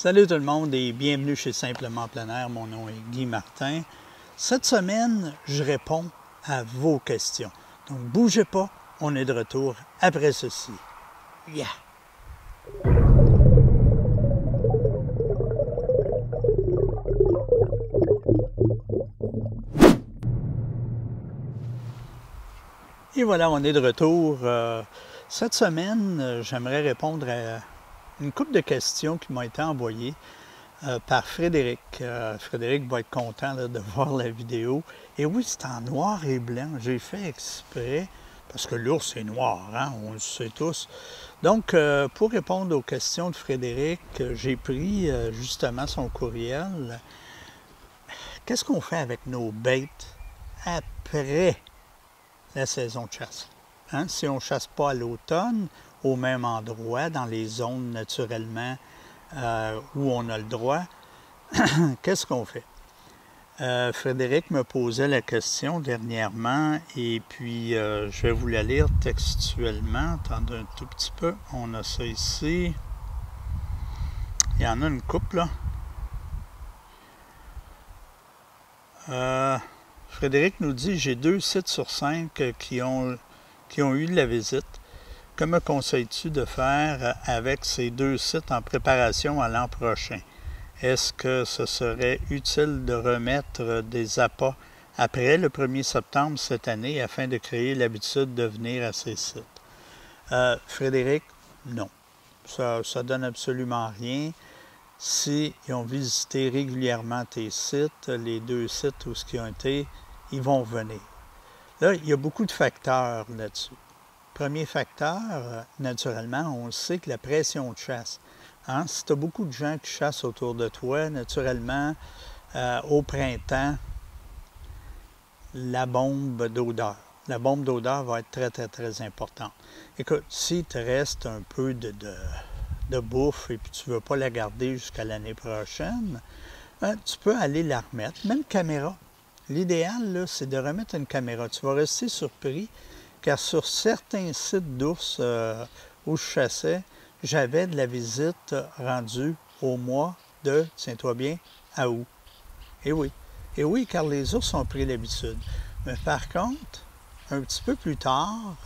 Salut tout le monde et bienvenue chez Simplement Plein Air. Mon nom est Guy Martin. Cette semaine, je réponds à vos questions. Donc, bougez pas, on est de retour après ceci. Yeah! Et voilà, on est de retour. Cette semaine, j'aimerais répondre à une couple de questions qui m'ont été envoyées par Frédéric. Frédéric va être content là, de voir la vidéo. Et oui, c'est en noir et blanc. J'ai fait exprès, parce que l'ours est noir, hein? On le sait tous. Donc, pour répondre aux questions de Frédéric, j'ai pris justement son courriel. Qu'est-ce qu'on fait avec nos bêtes après la saison de chasse? Hein? Si on ne chasse pas à l'automne, au même endroit, dans les zones naturellement où on a le droit, qu'est-ce qu'on fait? Frédéric me posait la question dernièrement et puis je vais vous la lire textuellement. Attendez un tout petit peu. On a ça ici. Il y en a une couple là. Frédéric nous dit « J'ai 2 sites sur 5 qui ont eu de la visite. Que me conseilles-tu de faire avec ces 2 sites en préparation à l'an prochain? Est-ce que ce serait utile de remettre des appâts après le 1er septembre cette année afin de créer l'habitude de venir à ces sites? » Frédéric, non. Ça donne absolument rien. S'ils ont visité régulièrement tes sites, les 2 sites où ils ont été, ils vont venir. Là, il y a beaucoup de facteurs là-dessus. Premier facteur, naturellement, on sait que la pression de chasse. Hein? Si tu as beaucoup de gens qui chassent autour de toi, naturellement, au printemps, la bombe d'odeur. La bombe d'odeur va être très, très, très importante. Écoute, s'il te reste un peu de bouffe et puis tu ne veux pas la garder jusqu'à l'année prochaine, tu peux aller la remettre. Même caméra. L'idéal, c'est de remettre une caméra. Tu vas rester surpris, car sur certains sites d'ours où je chassais, j'avais de la visite rendue au mois de, tiens-toi bien, à août. Et oui, car les ours ont pris l'habitude. Mais par contre, un petit peu plus tard,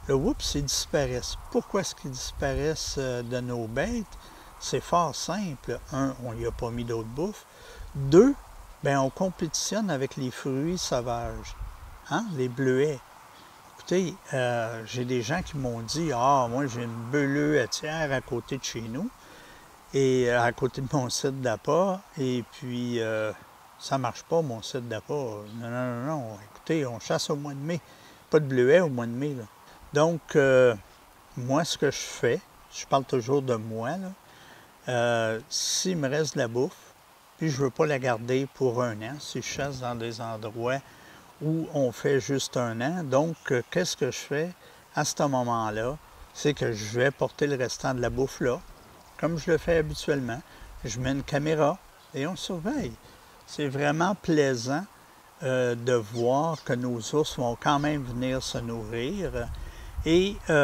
le whoops, ils disparaissent. Pourquoi est-ce qu'ils disparaissent de nos bêtes? C'est fort simple. 1, on n'y a pas mis d'autre bouffe. 2, bien, on compétitionne avec les fruits sauvages, hein? Les bleuets. Écoutez, j'ai des gens qui m'ont dit « Ah, moi, j'ai une bleuetière à côté de chez nous, et à côté de mon site d'appât, et puis ça ne marche pas, mon site d'appât. » Non. Écoutez, on chasse au mois de mai. Pas de bleuets au mois de mai, là. Donc, moi, ce que je fais, je parle toujours de moi, là, s'il me reste de la bouffe, puis je ne veux pas la garder pour 1 an, si je chasse dans des endroits où on fait juste 1 an. Donc, qu'est-ce que je fais à ce moment-là? C'est que je vais porter le restant de la bouffe là, comme je le fais habituellement. Je mets une caméra et on surveille. C'est vraiment plaisant de voir que nos ours vont quand même venir se nourrir. Et, tu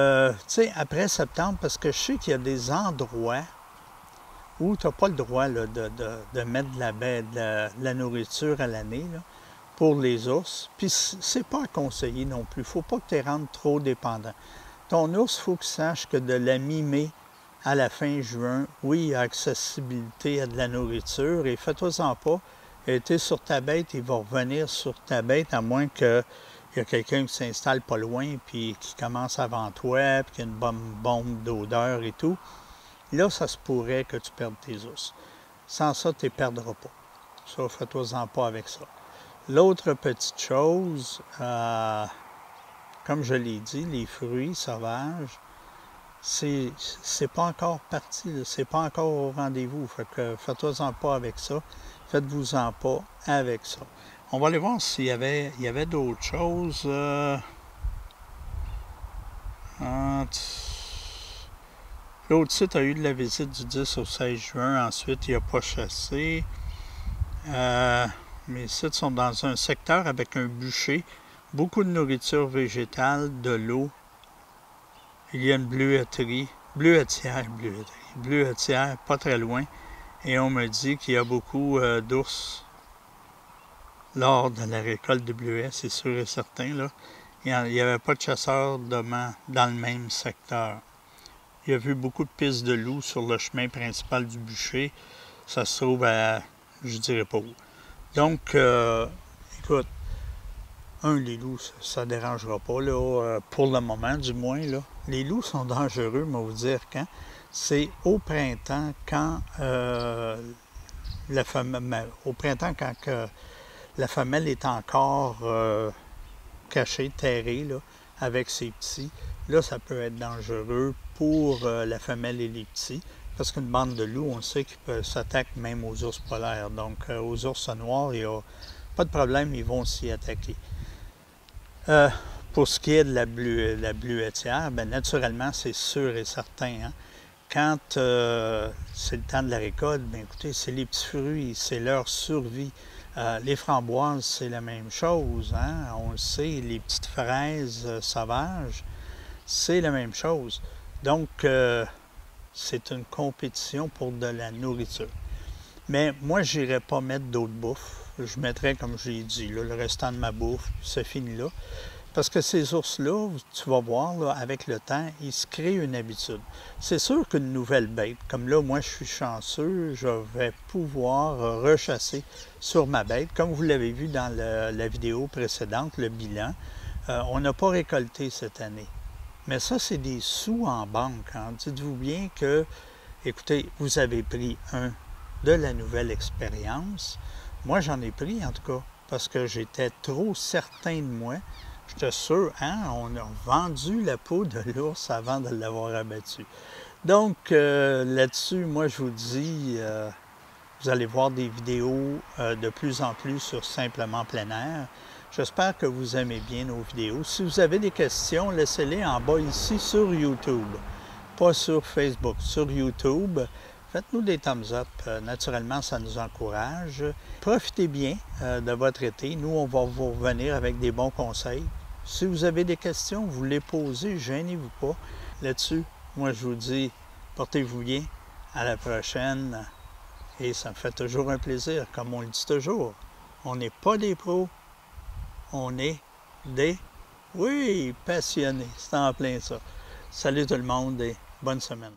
sais, après septembre, parce que je sais qu'il y a des endroits où tu n'as pas le droit là, de mettre de la nourriture à l'année pour les ours. Puis, c'est pas à conseiller non plus. Il ne faut pas que tu les rendes trop dépendants. Ton ours, il faut qu'il sache que de la mi-mai à la fin juin, oui, il y a accessibilité à de la nourriture. Et fais-toi-en pas. Tu es sur ta bête, il va revenir sur ta bête, à moins qu'il y a quelqu'un qui s'installe pas loin, puis qui commence avant toi, puis qu'il y a une bonne bombe d'odeur et tout. Là, ça se pourrait que tu perdes tes ours. Sans ça, tu ne les perdras pas. Ça, fais-toi-en pas avec ça. L'autre petite chose, comme je l'ai dit, les fruits sauvages, c'est pas encore parti, c'est pas encore au rendez-vous. Fait que faites-vous-en pas avec ça. Faites-vous-en pas avec ça. On va aller voir s'il y avait d'autres choses. L'autre site a eu de la visite du 10 au 16 juin. Ensuite, il n'a pas chassé. Mes sites sont dans un secteur avec un bûcher, beaucoup de nourriture végétale, de l'eau. Il y a une bleuetière, pas très loin. Et on me dit qu'il y a beaucoup d'ours lors de la récolte de bleuets, c'est sûr et certain. Là. Il n'y avait pas de chasseurs dans le même secteur. Il y a vu beaucoup de pistes de loups sur le chemin principal du bûcher. Ça se trouve à, je dirais pas où. Donc, écoute, les loups, ça ne dérangera pas, là, pour le moment du moins. Là. Les loups sont dangereux, mais vous dire quand. C'est au printemps, quand la femelle est encore cachée, terrée, là, avec ses petits. Là, ça peut être dangereux pour la femelle et les petits. Parce qu'une bande de loups, on sait qu'ils s'attaquent même aux ours polaires. Donc, aux ours noirs, il n'y a pas de problème, ils vont s'y attaquer. Pour ce qui est de la bleuetière, bien, naturellement, c'est sûr et certain. Hein? Quand c'est le temps de la récolte, bien, écoutez, c'est les petits fruits, c'est leur survie. Les framboises, c'est la même chose. Hein? On le sait, les petites fraises sauvages, c'est la même chose. Donc, c'est une compétition pour de la nourriture. Mais moi, je n'irais pas mettre d'autres bouffe. Je mettrais, comme je l'ai dit, là, le restant de ma bouffe, puis ça finit là. Parce que ces ours-là, tu vas voir, là, avec le temps, ils se créent une habitude. C'est sûr qu'une nouvelle bête, comme là, moi, je suis chanceux, je vais pouvoir rechasser sur ma bête. Comme vous l'avez vu dans la vidéo précédente, le bilan, on n'a pas récolté cette année. Mais ça, c'est des sous en banque. Hein. Dites-vous bien que, écoutez, vous avez pris de la nouvelle expérience. Moi, j'en ai pris, en tout cas, parce que j'étais trop certain de moi. J'étais sûr, hein, on a vendu la peau de l'ours avant de l'avoir abattu. Donc, là-dessus, moi, je vous dis, vous allez voir des vidéos de plus en plus sur Simplement Plein Air. J'espère que vous aimez bien nos vidéos. Si vous avez des questions, laissez-les en bas ici sur YouTube, pas sur Facebook, sur YouTube. Faites-nous des thumbs up. Naturellement, ça nous encourage. Profitez bien de votre été. Nous, on va vous revenir avec des bons conseils. Si vous avez des questions, vous les posez, gênez-vous pas. Là-dessus, moi, je vous dis, portez-vous bien. À la prochaine. Et ça me fait toujours un plaisir, comme on le dit toujours. On n'est pas des pros. On est oui, passionnés. C'est en plein ça. Salut tout le monde et bonne semaine.